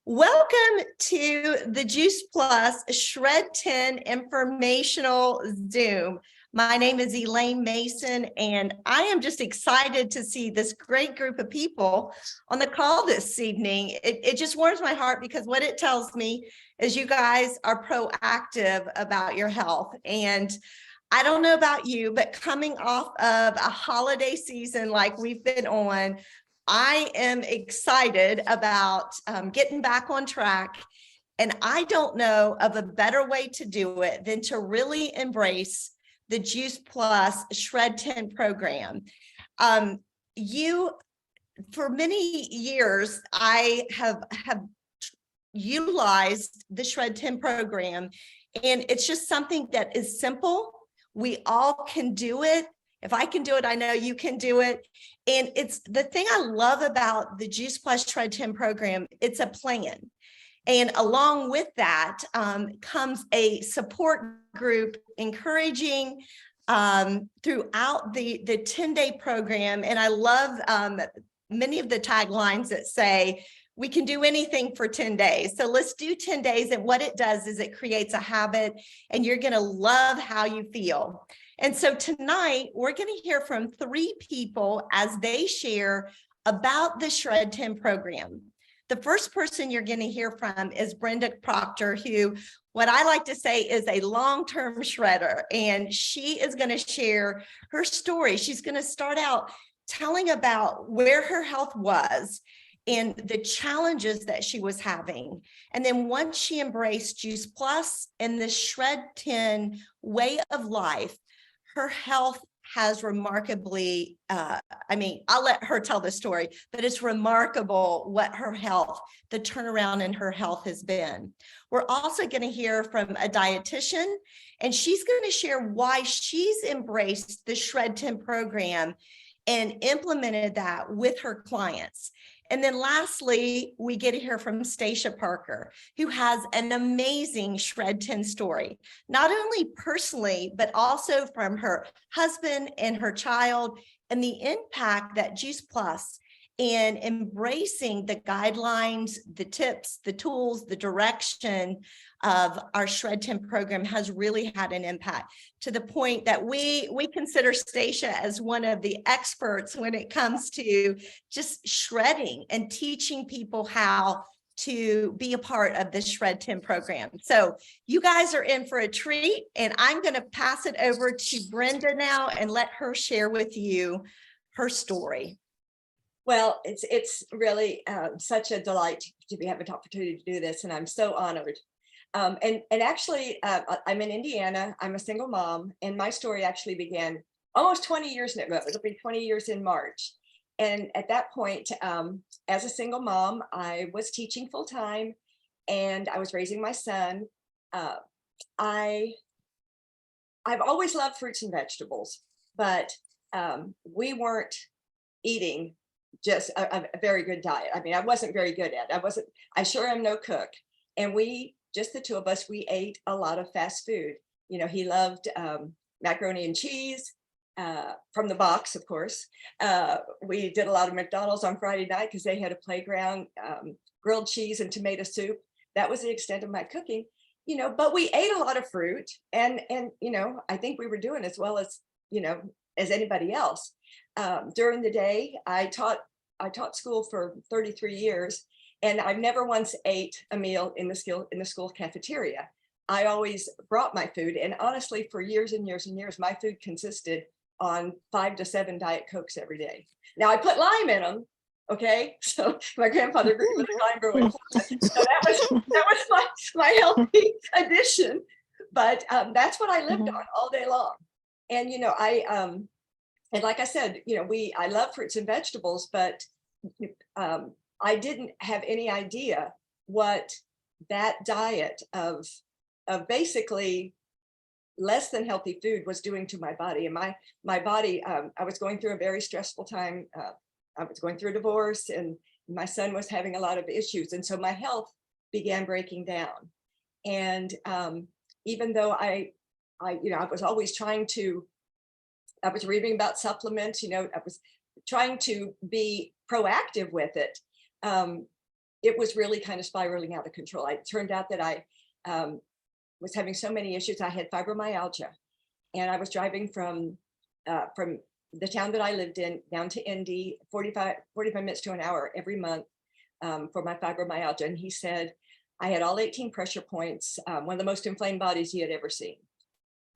Welcome to the Juice Plus Shred10 informational Zoom. My name is Elaine Mason, and I am just excited to see this great group of people on the call this evening. It just warms my heart because what it tells me is you guys are proactive about your health. And I don't know about you, but coming off of a holiday season like we've been on, I am excited about getting back on track. And I don't know of a better way to do it than to really embrace the Juice Plus Shred10 program. For many years, I have utilized the Shred10 program, and it's just something that is simple. We all can do it. If I can do it, I know you can do it. And it's the thing I love about the Juice Plus Shred10 program, it's a plan. And along with that comes a support group encouraging throughout the 10-day program. And I love many of the taglines that say, we can do anything for 10 days. So let's do 10 days. And what it does is it creates a habit, and you're going to love how you feel. And so tonight, we're going to hear from 3 people as they share about the Shred10 program. The first person you're going to hear from is Brenda Proctor, who, what I like to say, is a long-term shredder. And she is going to share her story. She's going to start out telling about where her health was and the challenges that she was having. And then once she embraced Juice Plus and the Shred10 way of life, her health has remarkably, I'll let her tell the story, but it's remarkable what her health, the turnaround in her health has been. We're also going to hear from a dietitian, and she's going to share why she's embraced the Shred10 program and implemented that with her clients. And then lastly, we get to hear from Stacia Parker, who has an amazing Shred10 story, not only personally, but also from her husband and her child, and the impact that Juice Plus and embracing the guidelines, the tips, the tools, the direction of our Shred10 program has really had an impact, to the point that we consider Stacia as one of the experts when it comes to just shredding and teaching people how to be a part of the Shred10 program. So you guys are in for a treat, and I'm going to pass it over to Brenda now and let her share with you her story. Well, it's really such a delight to have an opportunity to do this, and I'm so honored. And actually, I'm in Indiana. I'm a single mom, and my story actually began almost 20 years ago. It'll be 20 years in March. And at that point, as a single mom, I was teaching full time, and I was raising my son. I've always loved fruits and vegetables, but we weren't eating just a very good diet. I mean, I wasn't very good at it. I sure am no cook. And just the two of us, we ate a lot of fast food. You know, he loved macaroni and cheese from the box, of course. We did a lot of McDonald's on Friday night because they had a playground, grilled cheese and tomato soup. That was the extent of my cooking, you know, but we ate a lot of fruit, and you know, I think we were doing as well as, you know, as anybody else. During the day, I taught school for 33 years, and I've never once ate a meal in the school cafeteria. I always brought my food, and honestly, for years and years and years, my food consisted on 5 to 7 Diet Cokes every day. Now I put lime in them, okay? So my grandfather grew with a lime growing plant, so that was my healthy addition. But that's what I lived on all day long. And you know, and like I said, you know, I love fruits and vegetables, but I didn't have any idea what that diet of basically less than healthy food was doing to my body. And my body, I was going through a very stressful time. I was going through a divorce, and my son was having a lot of issues. And so my health began breaking down. And even though I was always I was reading about supplements, you know, I was trying to be proactive with it. it was really kind of spiraling out of control. It turned out that I was having so many issues. I had fibromyalgia, and I was driving from the town that I lived in down to Indy, 45 minutes to an hour every month for my fibromyalgia. And he said, I had all 18 pressure points, one of the most inflamed bodies he had ever seen.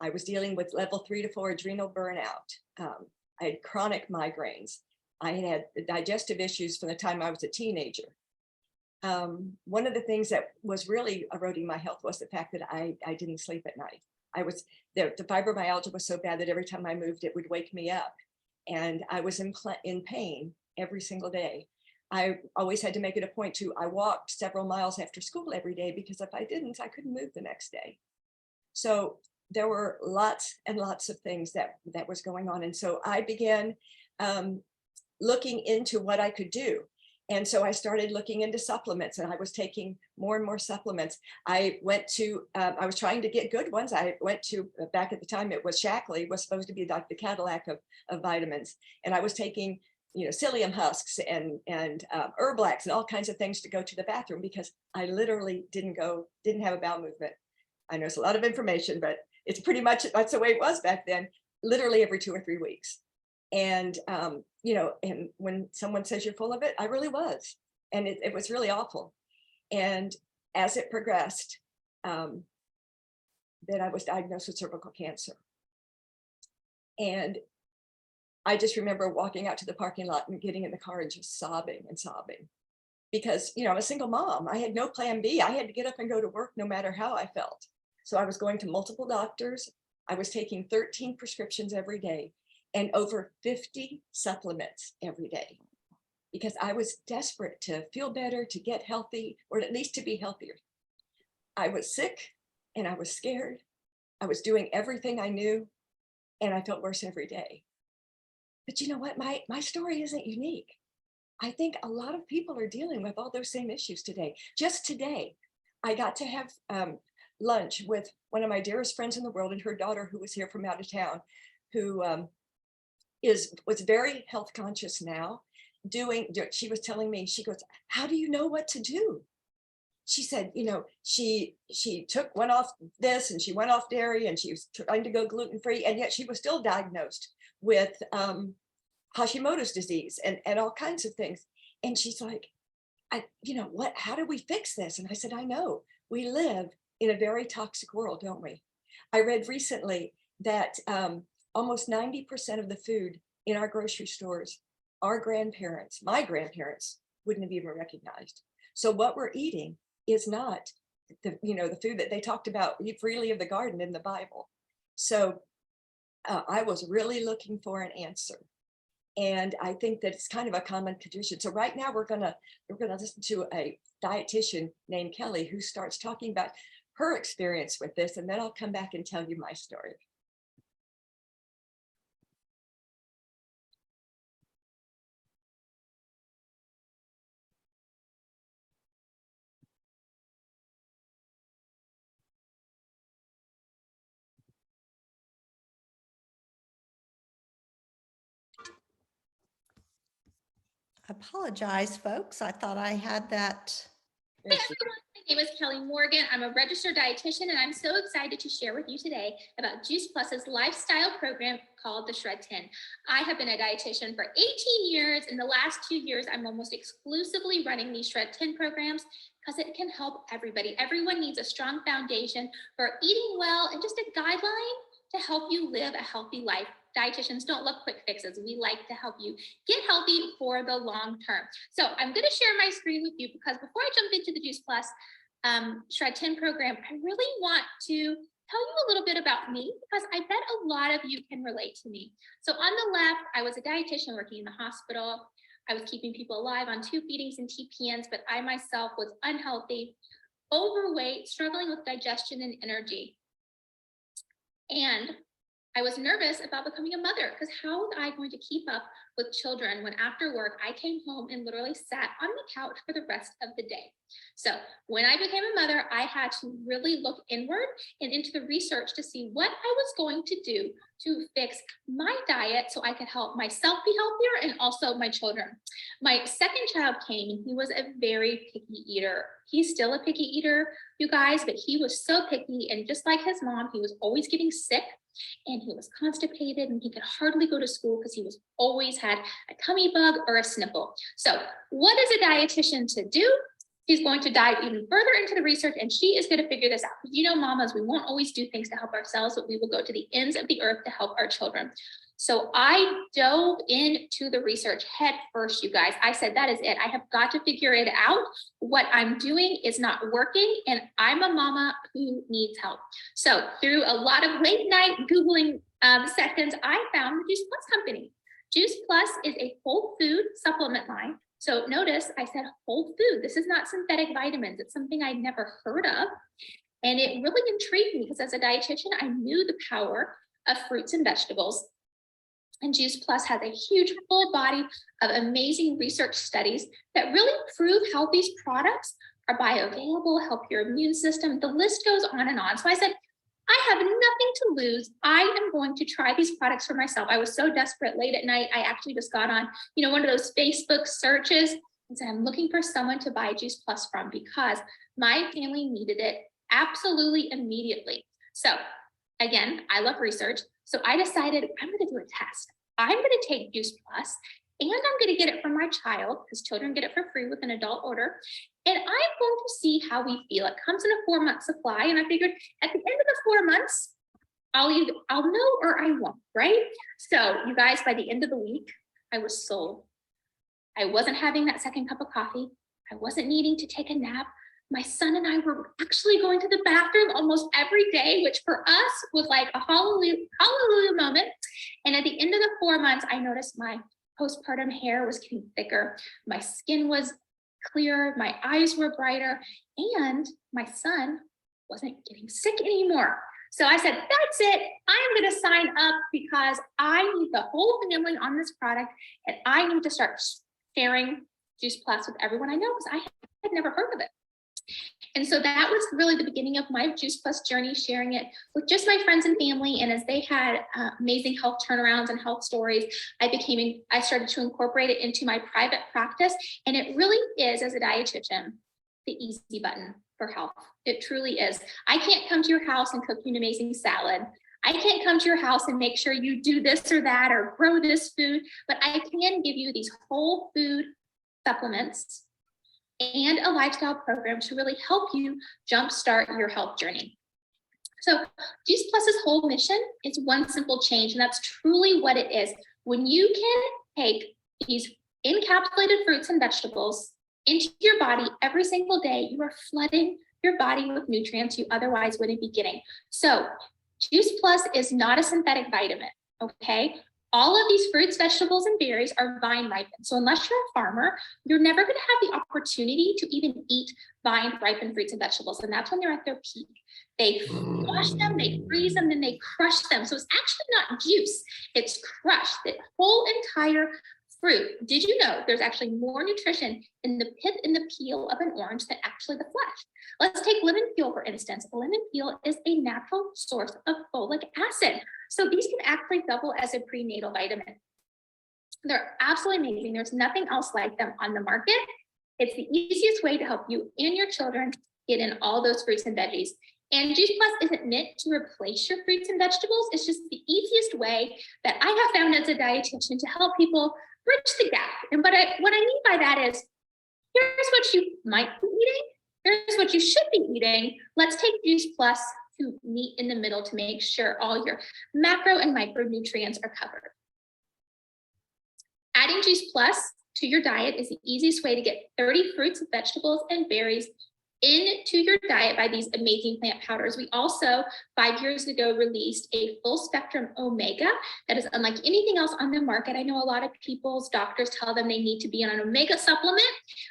I was dealing with level 3 to 4 adrenal burnout. I had chronic migraines. I had digestive issues from the time I was a teenager. One of the things that was really eroding my health was the fact that I didn't sleep at night. The fibromyalgia was so bad that every time I moved, it would wake me up. And I was in pain every single day. I always had to make it a point I walked several miles after school every day, because if I didn't, I couldn't move the next day. So there were lots and lots of things that was going on. And so I began looking into what I could do. And so I started looking into supplements, and I was taking more and more supplements. I went to, I was trying to get good ones. I went to, back at the time, it was Shackley, was supposed to be like the Cadillac of vitamins. And I was taking, psyllium husks and Herblax and all kinds of things to go to the bathroom, because I literally didn't have a bowel movement. I know it's a lot of information, but it's pretty much, that's the way it was back then, literally every 2 or 3 weeks. And, and when someone says you're full of it, I really was. And it was really awful. And as it progressed, then I was diagnosed with cervical cancer. And I just remember walking out to the parking lot and getting in the car and just sobbing and sobbing. Because, I'm a single mom. I had no plan B. I had to get up and go to work no matter how I felt. So I was going to multiple doctors. I was taking 13 prescriptions every day and over 50 supplements every day, because I was desperate to feel better, to get healthy, or at least to be healthier. I was sick and I was scared. I was doing everything I knew, and I felt worse every day. But you know what? My story isn't unique. I think a lot of people are dealing with all those same issues today. Just today, I got to have lunch with one of my dearest friends in the world and her daughter, who was here from out of town, who was very health conscious now. She was telling me, she goes, how do you know what to do? She said, she went off this and she went off dairy and she was trying to go gluten-free, and yet she was still diagnosed with Hashimoto's disease and all kinds of things. And she's like, how do we fix this? And I said, I know, we live in a very toxic world, don't we? I read recently that almost 90% of the food in our grocery stores, my grandparents wouldn't have even recognized. So what we're eating is not the food that they talked about, eat freely of the garden in the Bible. So I was really looking for an answer. And I think that it's kind of a common condition. So right now we're gonna listen to a dietitian named Kelly, who starts talking about her experience with this, and then I'll come back and tell you my story. I apologize, folks. I thought I had that. Hey everyone, my name is Kelly Morgan. I'm a registered dietitian, and I'm so excited to share with you today about Juice Plus's lifestyle program called the Shred10. I have been a dietitian for 18 years. In the last 2 years, I'm almost exclusively running these Shred10 programs because it can help everybody. Everyone needs a strong foundation for eating well and just a guideline to help you live a healthy life. Dietitians don't love quick fixes. We like to help you get healthy for the long term. So I'm going to share my screen with you, because before I jump into the Juice Plus Shred10 program, I really want to tell you a little bit about me, because I bet a lot of you can relate to me. So on the left, I was a dietitian working in the hospital. I was keeping people alive on tube feedings and TPNs, but I myself was unhealthy, overweight, struggling with digestion and energy. And I was nervous about becoming a mother, because how was I going to keep up with children when after work I came home and literally sat on the couch for the rest of the day? So when I became a mother, I had to really look inward and into the research to see what I was going to do to fix my diet so I could help myself be healthier and also my children. My second child came and he was a very picky eater. He's still a picky eater, you guys, but he was so picky, and just like his mom, he was always getting sick and he was constipated and he could hardly go to school because he was always had a tummy bug or a sniffle. So what is a dietitian to do? She's going to dive even further into the research, and she is going to figure this out. You know, mamas, we won't always do things to help ourselves, but we will go to the ends of the earth to help our children. So I dove into the research head first, you guys. I said, that is it. I have got to figure it out. What I'm doing is not working, and I'm a mama who needs help. So through a lot of late night Googling sessions, I found the Juice Plus company. Juice Plus is a whole food supplement line. So notice I said whole food. This is not synthetic vitamins. It's something I'd never heard of. And it really intrigued me because as a dietitian, I knew the power of fruits and vegetables. And Juice Plus has a huge full body of amazing research studies that really prove how these products are bioavailable, help your immune system. The list goes on and on. So I said, I have nothing to lose. I am going to try these products for myself. I was so desperate late at night. I actually just got on, one of those Facebook searches and said, I'm looking for someone to buy Juice Plus from because my family needed it absolutely immediately. So again, I love research. So I decided I'm going to do a test. I'm going to take Juice Plus and I'm going to get it for my child because children get it for free with an adult order. And I'm going to see how we feel. It comes in a 4-month supply. And I figured at the end of the 4 months, I'll know or I won't, right? So you guys, by the end of the week, I was sold. I wasn't having that second cup of coffee. I wasn't needing to take a nap. My son and I were actually going to the bathroom almost every day, which for us was like a hallelujah moment. And at the end of the 4 months, I noticed my postpartum hair was getting thicker. My skin was clearer, my eyes were brighter, and my son wasn't getting sick anymore. So I said, that's it. I'm going to sign up because I need the whole family on this product, and I need to start sharing Juice Plus with everyone I know because I had never heard of it. And so that was really the beginning of my Juice Plus journey, sharing it with just my friends and family. And as they had amazing health turnarounds and health stories, I started to incorporate it into my private practice. And it really is, as a dietitian, the easy button for health. It truly is. I can't come to your house and cook you an amazing salad. I can't come to your house and make sure you do this or that or grow this food, but I can give you these whole food supplements and a lifestyle program to really help you jumpstart your health journey. So Juice Plus's whole mission is one simple change, and that's truly what it is. When you can take these encapsulated fruits and vegetables into your body every single day, you are flooding your body with nutrients you otherwise wouldn't be getting. So Juice Plus is not a synthetic vitamin, okay? All of these fruits, vegetables, and berries are vine ripened. So unless you're a farmer, you're never going to have the opportunity to even eat vine ripened fruits and vegetables. And that's when they're at their peak. They wash them, they freeze them, then they crush them. So it's actually not juice, it's crushed. The whole entire fruit. Did you know there's actually more nutrition in the pith and the peel of an orange than actually the flesh? Let's take lemon peel, for instance. Lemon peel is a natural source of folic acid. So these can actually double as a prenatal vitamin. They're absolutely amazing. There's nothing else like them on the market. It's the easiest way to help you and your children get in all those fruits and veggies. And Juice Plus isn't meant to replace your fruits and vegetables. It's just the easiest way that I have found as a dietitian to help people bridge the gap. And what I mean by that is, here's what you might be eating. Here's what you should be eating. Let's take Juice Plus to meet in the middle to make sure all your macro and micronutrients are covered. Adding Juice Plus to your diet is the easiest way to get 30 fruits, vegetables, and berries into your diet by these amazing plant powders. We also 5 years ago released a full spectrum omega that is unlike anything else on the market. I know a lot of people's doctors tell them they need to be on an omega supplement,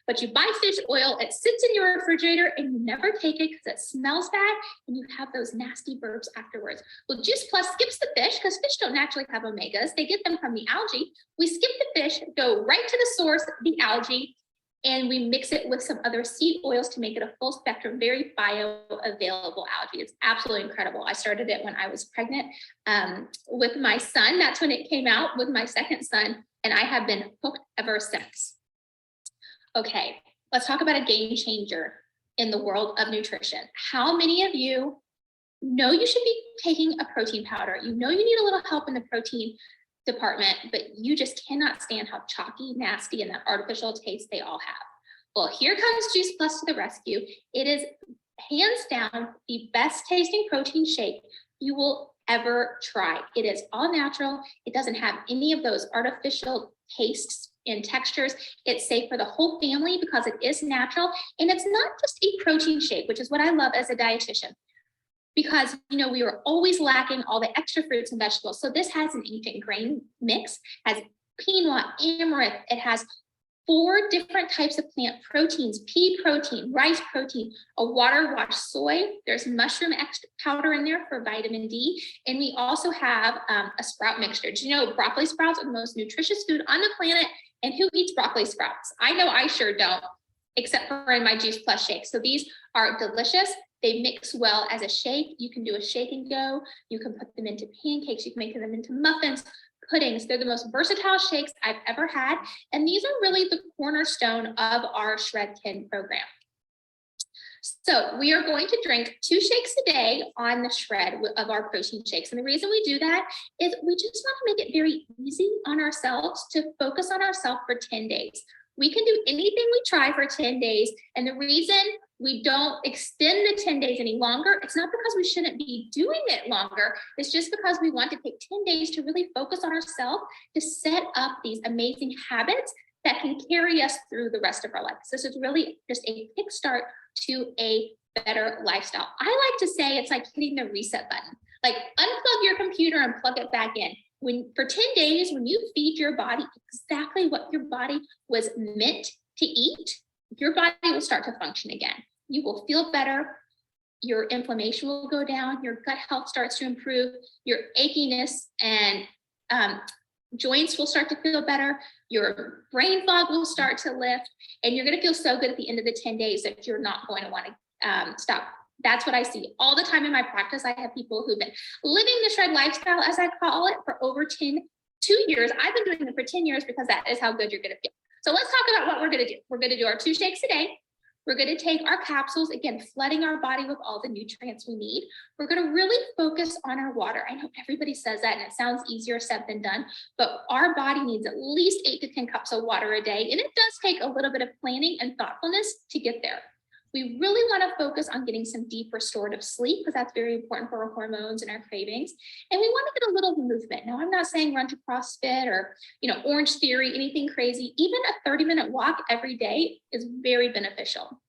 but you buy fish oil, it sits in your refrigerator and you never take it because it smells bad and you have those nasty burps afterwards. Well, Juice Plus skips the fish because fish don't naturally have omegas. They get them from the algae. We skip the fish, go right to the source, the algae, and we mix it with some other seed oils to make it a full spectrum, very bioavailable algae. It's absolutely incredible. I started it when I was pregnant with my son. That's when it came out with my second son, and I have been hooked ever since. Okay, let's talk about a game changer in the world of nutrition. How many of you know you should be taking a protein powder? You know you need a little help in the protein department, but you just cannot stand how chalky, nasty, and that artificial taste they all have. Well, here comes Juice Plus to the rescue. It is hands down the best tasting protein shake you will ever try. It is all natural. It doesn't have any of those artificial tastes and textures. It's safe for the whole family because it is natural. And it's not just a protein shake, which is what I love as a dietitian, because we were always lacking all the extra fruits and vegetables. So this has an ancient grain mix, has quinoa, amaranth. It has 4 different types of plant proteins: pea protein, rice protein, a water washed soy. There's mushroom extra powder in there for vitamin D. And we also have a sprout mixture. Do you know broccoli sprouts are the most nutritious food on the planet? And who eats broccoli sprouts? I know I sure don't, except for in my Juice Plus shake. So these are delicious. They mix well as a shake. You can do a shake and go. You can put them into pancakes. You can make them into muffins, puddings. They're the most versatile shakes I've ever had. And these are really the cornerstone of our Shred10 program. So we are going to drink 2 shakes a day on the shred of our protein shakes. And the reason we do that is we just want to make it very easy on ourselves to focus on ourselves for 10 days. We can do anything we try for 10 days. And the reason we don't extend the 10 days any longer, it's not because we shouldn't be doing it longer. It's just because we want to take 10 days to really focus on ourselves, to set up these amazing habits that can carry us through the rest of our life. So this is really just a kickstart to a better lifestyle. I like to say it's like hitting the reset button. Like, unplug your computer and plug it back in. For 10 days, when you feed your body exactly what your body was meant to eat, your body will start to function again. You will feel better. Your inflammation will go down. Your gut health starts to improve. Your achiness and joints will start to feel better. Your brain fog will start to lift, and you're going to feel so good at the end of the 10 days that you're not going to want to stop. That's what I see all the time in my practice. I have people who've been living the shred lifestyle, as I call it, for over 2 years. I've been doing it for 10 years because that is how good you're going to feel. So let's talk about what we're going to do. We're going to do our 2 shakes a day. We're going to take our capsules, again, flooding our body with all the nutrients we need. We're going to really focus on our water. I know everybody says that, and it sounds easier said than done, but our body needs at least 8 to 10 cups of water a day. And it does take a little bit of planning and thoughtfulness to get there. We really want to focus on getting some deep restorative sleep, because that's very important for our hormones and our cravings. And we want to get a little movement. Now, I'm not saying run to CrossFit or, Orange Theory, anything crazy. Even a 30-minute walk every day is very beneficial.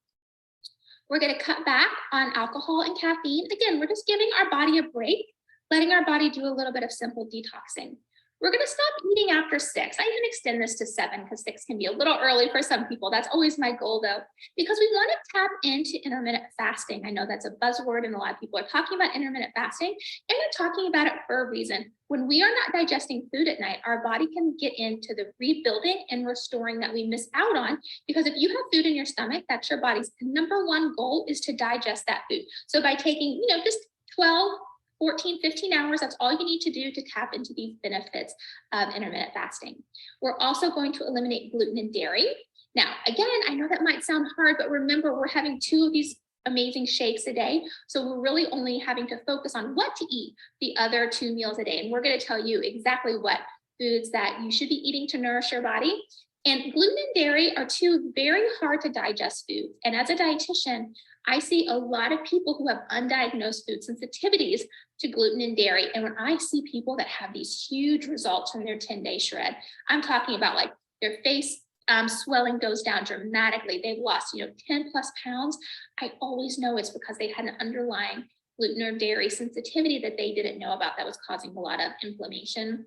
We're going to cut back on alcohol and caffeine. Again, we're just giving our body a break, letting our body do a little bit of simple detoxing. We're going to stop eating after 6. I even extend this to 7 because 6 can be a little early for some people. That's always my goal, though, because we want to tap into intermittent fasting. I know that's a buzzword and a lot of people are talking about intermittent fasting, and we're talking about it for a reason. When we are not digesting food at night, our body can get into the rebuilding and restoring that we miss out on, because if you have food in your stomach, that's your body's number one goal, is to digest that food. So by taking, just 12, 14, 15 hours, that's all you need to do to tap into these benefits of intermittent fasting. We're also going to eliminate gluten and dairy. Now, again, I know that might sound hard, but remember, we're having 2 of these amazing shakes a day. So we're really only having to focus on what to eat the other 2 meals a day. And we're going to tell you exactly what foods that you should be eating to nourish your body. And gluten and dairy are 2 very hard to digest foods. And as a dietitian, I see a lot of people who have undiagnosed food sensitivities to gluten and dairy. And when I see people that have these huge results from their 10-day shred, I'm talking about like their face swelling goes down dramatically. They've lost, 10 plus pounds. I always know it's because they had an underlying gluten or dairy sensitivity that they didn't know about that was causing a lot of inflammation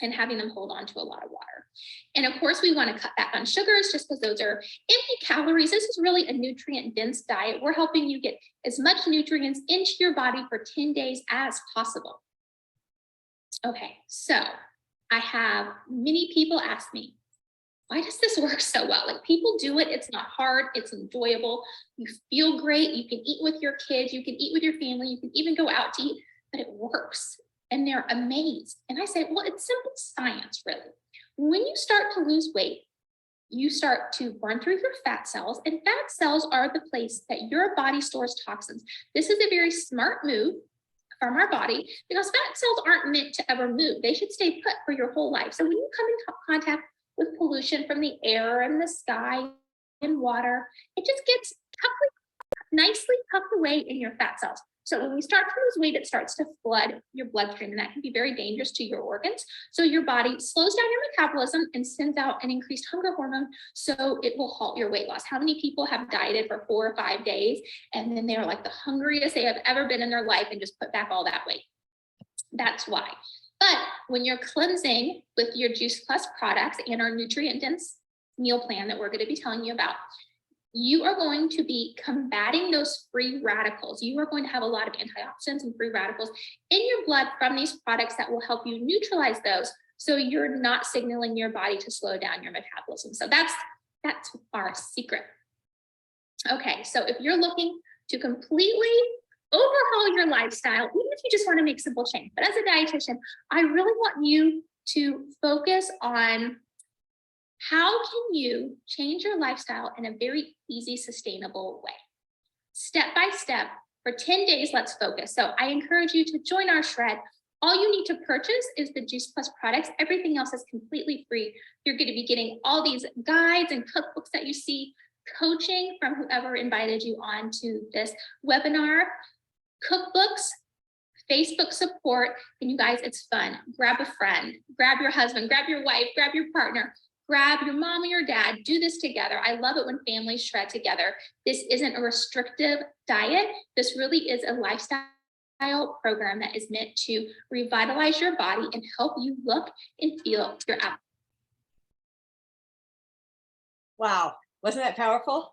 and having them hold on to a lot of water. And of course, we want to cut back on sugars just because those are empty calories. This is really a nutrient-dense diet. We're helping you get as much nutrients into your body for 10 days as possible. Okay, so I have many people ask me, why does this work so well? Like, people do it. It's not hard. It's enjoyable. You feel great. You can eat with your kids. You can eat with your family. You can even go out to eat, but it works. And they're amazed. And I say, well, it's simple science, really. When you start to lose weight, you start to burn through your fat cells, and fat cells are the place that your body stores toxins. This is a very smart move from our body, because fat cells aren't meant to ever move. They should stay put for your whole life. So when you come in contact with pollution from the air and the sky and water, it just gets nicely tucked away in your fat cells. So when we start to lose weight, it starts to flood your bloodstream, and that can be very dangerous to your organs. So your body slows down your metabolism and sends out an increased hunger hormone, so it will halt your weight loss. How many people have dieted for 4 or 5 days, and then they're like the hungriest they have ever been in their life and just put back all that weight? That's why. But when you're cleansing with your Juice Plus products and our nutrient dense meal plan that we're going to be telling you about, you are going to be combating those free radicals. You are going to have a lot of antioxidants and free radicals in your blood from these products that will help you neutralize those, so you're not signaling your body to slow down your metabolism. So that's our secret. Okay, so if you're looking to completely overhaul your lifestyle, even if you just want to make simple change, but as a dietitian, I really want you to focus on how can you change your lifestyle in a very easy, sustainable way? Step by step, for 10 days, let's focus. So I encourage you to join our Shred. All you need to purchase is the Juice Plus products. Everything else is completely free. You're going to be getting all these guides and cookbooks that you see, coaching from whoever invited you on to this webinar, cookbooks, Facebook support, and you guys, it's fun. Grab a friend, grab your husband, grab your wife, grab your partner, grab your mom or your dad, do this together. I love it when families shred together. This isn't a restrictive diet. This really is a lifestyle program that is meant to revitalize your body and help you look and feel your appetite. Wow, wasn't that powerful?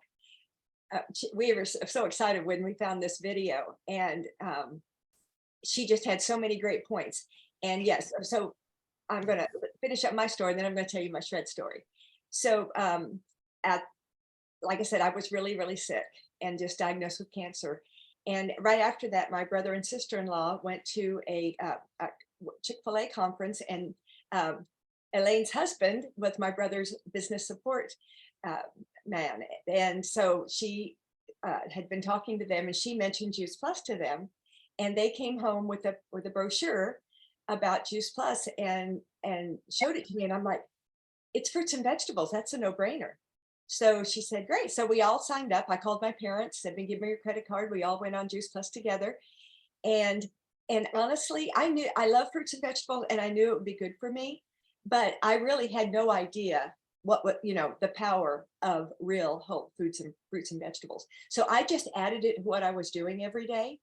We were so excited when we found this video, and she just had so many great points. And yes, so I'm going to finish up my story, and then I'm going to tell you my Shred story. So like I said, I was really, really sick and just diagnosed with cancer. And right after that, my brother and sister-in-law went to a Chick-fil-A conference, and Elaine's husband was my brother's business support man. And so she had been talking to them, and she mentioned Juice Plus to them. And they came home with a brochure about Juice Plus and showed it to me. And I'm like, it's fruits and vegetables. That's a no-brainer. So she said, great. So we all signed up. I called my parents, said, give me your credit card. We all went on Juice Plus together. And honestly, I knew I love fruits and vegetables, and I knew it would be good for me, but I really had no idea what the power of real whole fruits and vegetables. So I just added it to what I was doing every day.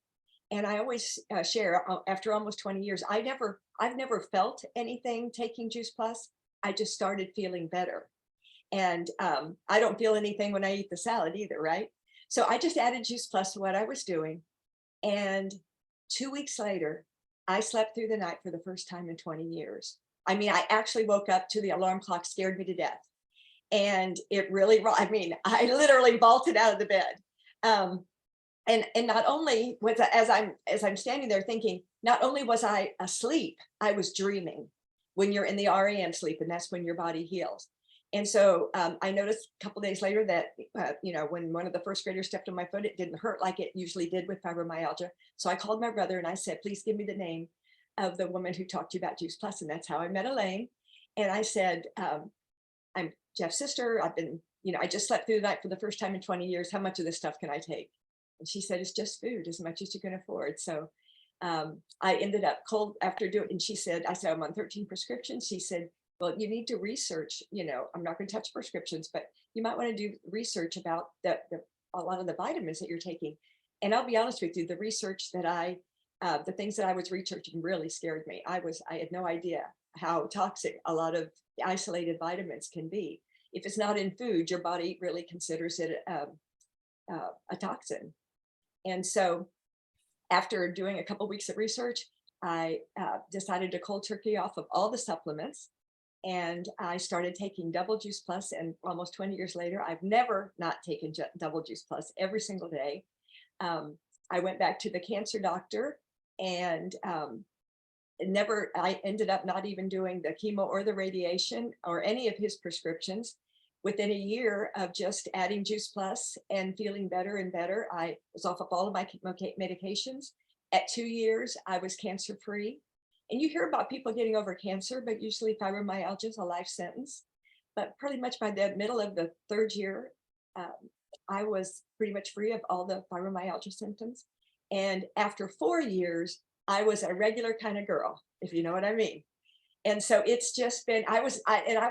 And I always share, after almost 20 years, I've never felt anything taking Juice Plus. I just started feeling better. And I don't feel anything when I eat the salad either, right? So I just added Juice Plus to what I was doing. And 2 weeks later, I slept through the night for the first time in 20 years. I mean, I actually woke up to the alarm clock, scared me to death. And it really, I mean, I literally vaulted out of the bed. And not only was as I'm standing there thinking, not only was I asleep, I was dreaming. When you're in the REM sleep, and that's when your body heals. And so I noticed a couple of days later that when one of the first graders stepped on my foot, it didn't hurt like it usually did with fibromyalgia. So I called my brother and I said, please give me the name of the woman who talked to you about Juice Plus. And that's how I met Elaine. And I said, I'm Jeff's sister. I just slept through the night for the first time in 20 years. How much of this stuff can I take? And she said, it's just food, as much as you can afford. So I ended up cold after doing it. And she said, I said, I'm on 13 prescriptions. She said, well, you need to research, I'm not going to touch prescriptions, but you might want to do research about a lot of the vitamins that you're taking. And I'll be honest with you, the research that the things that I was researching really scared me. I had no idea how toxic a lot of isolated vitamins can be. If it's not in food, your body really considers it a toxin. And so after doing a couple of weeks of research, I decided to cold turkey off of all the supplements. and I started taking Double Juice Plus, and almost 20 years later, I've never not taken Double Juice Plus every single day. I went back to the cancer doctor, and I ended up not even doing the chemo or the radiation or any of his prescriptions. Within a year of just adding Juice Plus and feeling better and better, I was off of all of my medications. At 2 years, I was cancer free. And you hear about people getting over cancer, but usually fibromyalgia is a life sentence. But pretty much by the middle of the 3rd year, I was pretty much free of all the fibromyalgia symptoms. And after 4 years, I was a regular kind of girl, if you know what I mean. And so it's just been, I was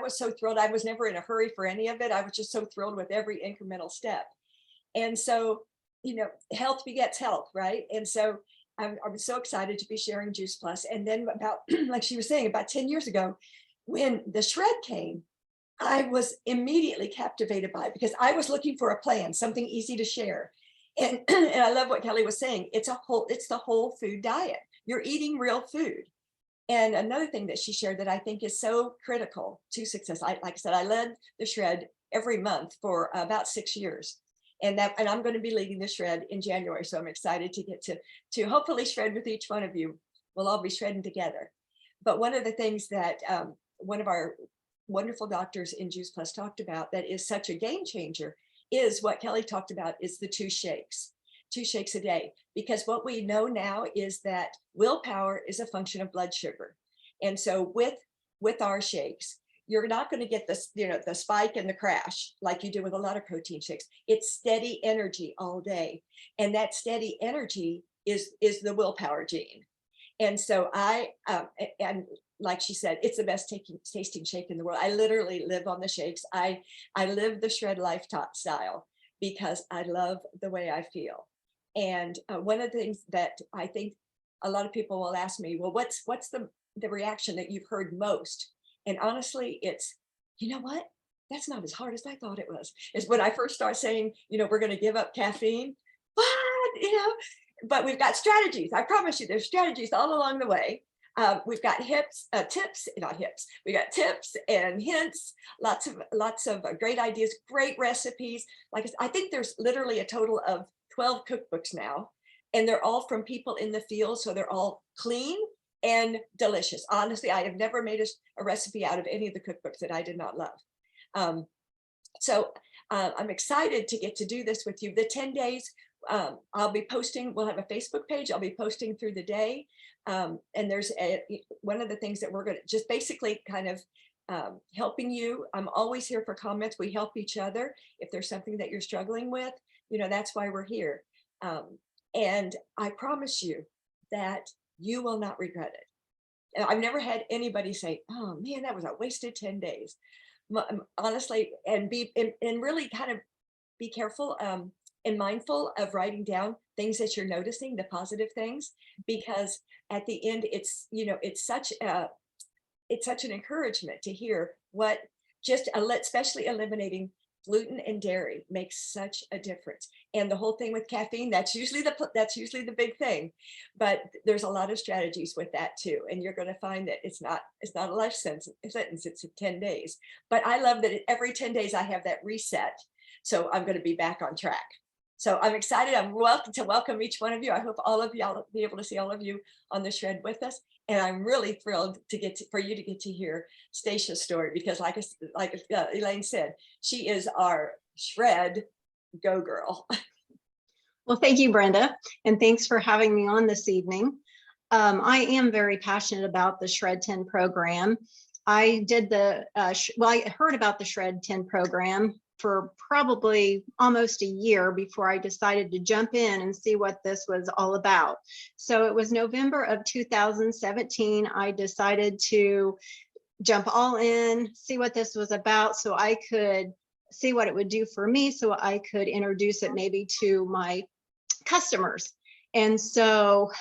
so thrilled. I was never in a hurry for any of it. I was just so thrilled with every incremental step. And so, you know, health begets health, right? And so I'm so excited to be sharing Juice Plus. And then about, like she was saying, about 10 years ago, when the Shred came, I was immediately captivated by it because I was looking for a plan, something easy to share. And, and I love what Kelly was saying. It's the whole food diet. You're eating real food. And another thing that she shared that I think is so critical to success, like I said, I led the Shred every month for about 6 years. And I'm going to be leading the Shred in January. So I'm excited to get to hopefully shred with each one of you. We'll all be shredding together. But one of the things that one of our wonderful doctors in Juice Plus talked about that is such a game changer is what Kelly talked about, is the 2 shakes a day. Because what we know now is that willpower is a function of blood sugar. And so with our shakes, you're not going to get this, you know, the spike and the crash like you do with a lot of protein shakes. It's steady energy all day. And that steady energy is the willpower gene. And so and like she said, it's the best tasting shake in the world. I literally live on the shakes. I live the Shred lifestyle because I love the way I feel. And one of the things that I think a lot of people will ask me, well, what's the reaction that you've heard most? And honestly, it's, you know what? That's not as hard as I thought it was. Is when I first start saying, you know, we're going to give up caffeine. What? You know, but we've got strategies. I promise you, there's strategies all along the way. We've got tips, not hips. We got tips and hints, lots of great ideas, great recipes. Like I think there's literally a total of 12 cookbooks now, and they're all from people in the field. So they're all clean and delicious. Honestly, I have never made a recipe out of any of the cookbooks that I did not love. So I'm excited to get to do this with you. The 10 days, I'll be posting, we'll have a Facebook page. I'll be posting through the day. And there's one of the things that we're going to just basically kind of helping you. I'm always here for comments. We help each other. If there's something that you're struggling with, you know, that's why we're here. And I promise you that you will not regret it. And I've never had anybody say, oh man, that was a wasted 10 days. Honestly, and really kind of be careful and mindful of writing down things that you're noticing, the positive things, because at the end, it's, you know, it's such an encouragement to hear what especially eliminating gluten and dairy makes such a difference. And the whole thing with caffeine, that's usually the big thing, but there's a lot of strategies with that too. And you're going to find that it's not a life sentence, it's 10 days. But I love that every 10 days I have that reset. So I'm going to be back on track. So I'm excited. I'm to welcome each one of you. I hope all of you, I'll be able to see all of you on the Shred with us. And I'm really thrilled for you to get to hear Stacia's story, because like Elaine said, she is our Shred go girl. Well, thank you, Brenda. And thanks for having me on this evening. I am very passionate about the Shred10 program. I did I heard about the Shred10 program for probably almost a year before I decided to jump in and see what this was all about. So it was November of 2017. I decided to jump all in, see what this was about, so I could see what it would do for me, so I could introduce it maybe to my customers. And so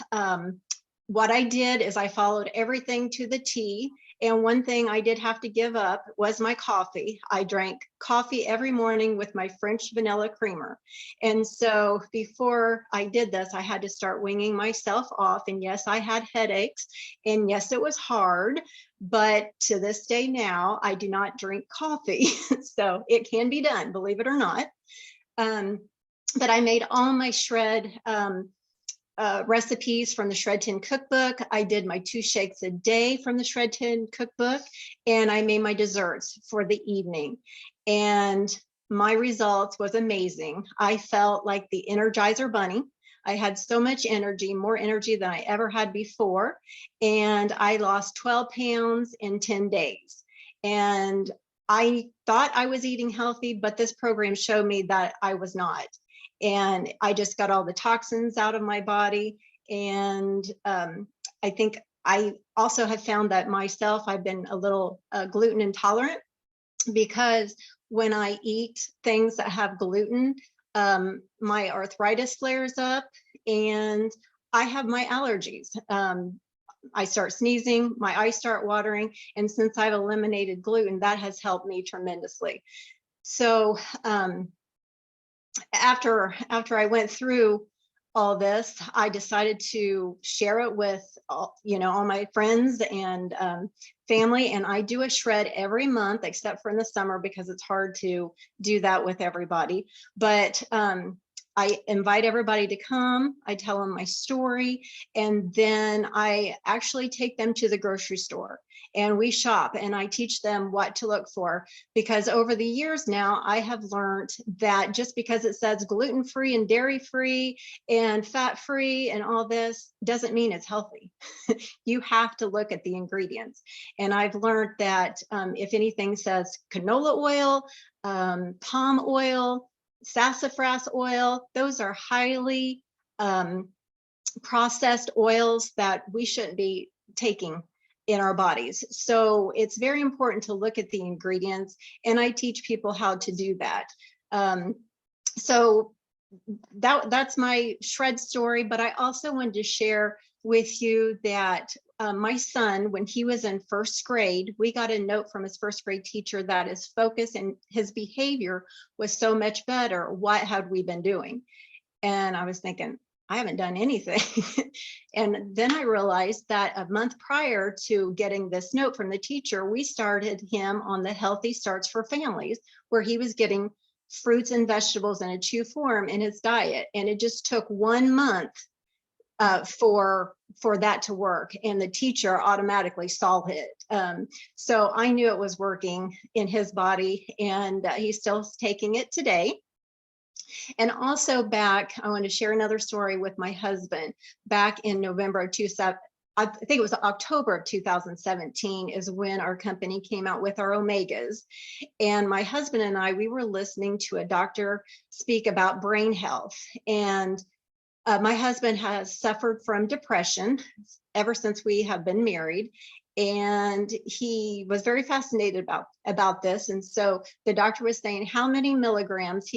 what I did is I followed everything to the T. And one thing I did have to give up was my coffee. I drank coffee every morning with my French vanilla creamer. And so before I did this, I had to start winging myself off. And yes, I had headaches. And yes, it was hard. But to this day now, I do not drink coffee. So it can be done, believe it or not. But I made all my shred recipes from the Shred10 cookbook. I did my 2 shakes a day from the Shred10 cookbook, and I made my desserts for the evening. And my results was amazing. I felt like the Energizer Bunny. I had so much energy, more energy than I ever had before. And I lost 12 pounds in 10 days. And I thought I was eating healthy, but this program showed me that I was not. And I just got all the toxins out of my body. And I think I also have found that myself, I've been a little gluten intolerant, because when I eat things that have gluten, my arthritis flares up and I have my allergies. I start sneezing, my eyes start watering. And since I've eliminated gluten, that has helped me tremendously. So after I went through all this, I decided to share it with all my friends and family. And I do a shred every month, except for in the summer, because it's hard to do that with everybody. But I invite everybody to come. I tell them my story, and then I actually take them to the grocery store and we shop, and I teach them what to look for, because over the years now, I have learned that just because it says gluten-free and dairy-free and fat-free and all this doesn't mean it's healthy. You have to look at the ingredients. And I've learned that if anything says canola oil, palm oil, sassafras oil, those are highly processed oils that we shouldn't be taking in our bodies. So it's very important to look at the ingredients, and I teach people how to do that. So that's my shred story, but I also wanted to share with you that my son, when he was in 1st grade, we got a note from his 1st grade teacher that his focus and his behavior was so much better. What had we been doing? And I was thinking, I haven't done anything. And then I realized that a month prior to getting this note from the teacher, we started him on the Healthy Starts for Families, where he was getting fruits and vegetables in a chew form in his diet. And it just took 1 month for that to work, and the teacher automatically saw it. So I knew it was working in his body, and he's still taking it today. And also I want to share another story with my husband. Back in November of I think it was October of 2017 is when our company came out with our omegas. And my husband and we were listening to a doctor speak about brain health. And my husband has suffered from depression ever since we have been married. And he was very fascinated about this. And so the doctor was saying how many milligrams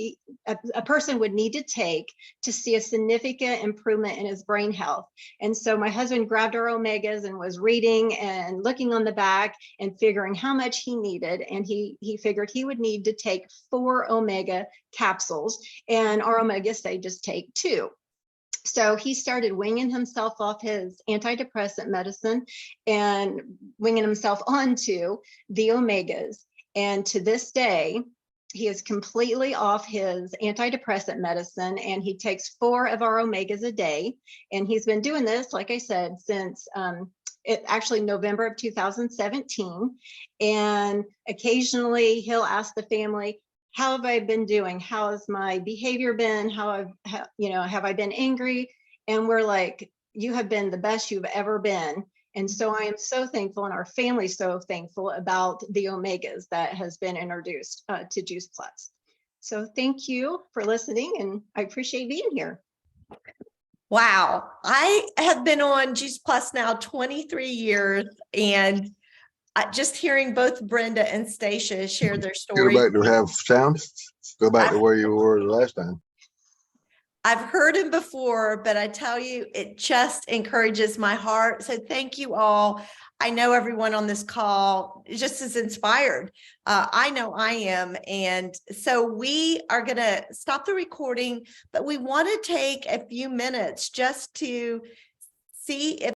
a person would need to take to see a significant improvement in his brain health. And so my husband grabbed our omegas and was reading and looking on the back and figuring how much he needed. And he figured he would need to take 4 omega capsules, and our omegas say just take 2. So he started winging himself off his antidepressant medicine and winging himself onto the omegas. And to this day, he is completely off his antidepressant medicine, and he takes 4 of our omegas a day. And he's been doing this, like I said, since actually November of 2017. And occasionally he'll ask the family, how have I been doing? How has my behavior been? Have I been angry? And we're like, you have been the best you've ever been. And so I am so thankful, and our family's so thankful about the omegas that has been introduced to Juice Plus. So thank you for listening, and I appreciate being here. Wow. I have been on Juice Plus now 23 years, and just hearing both Brenda and Stacia share their story. Go back to have sound. Go back to where you were the last time. I've heard him before, but I tell you, it just encourages my heart. So thank you all. I know everyone on this call is just as inspired. I know I am. And so we are going to stop the recording, but we want to take a few minutes just to see if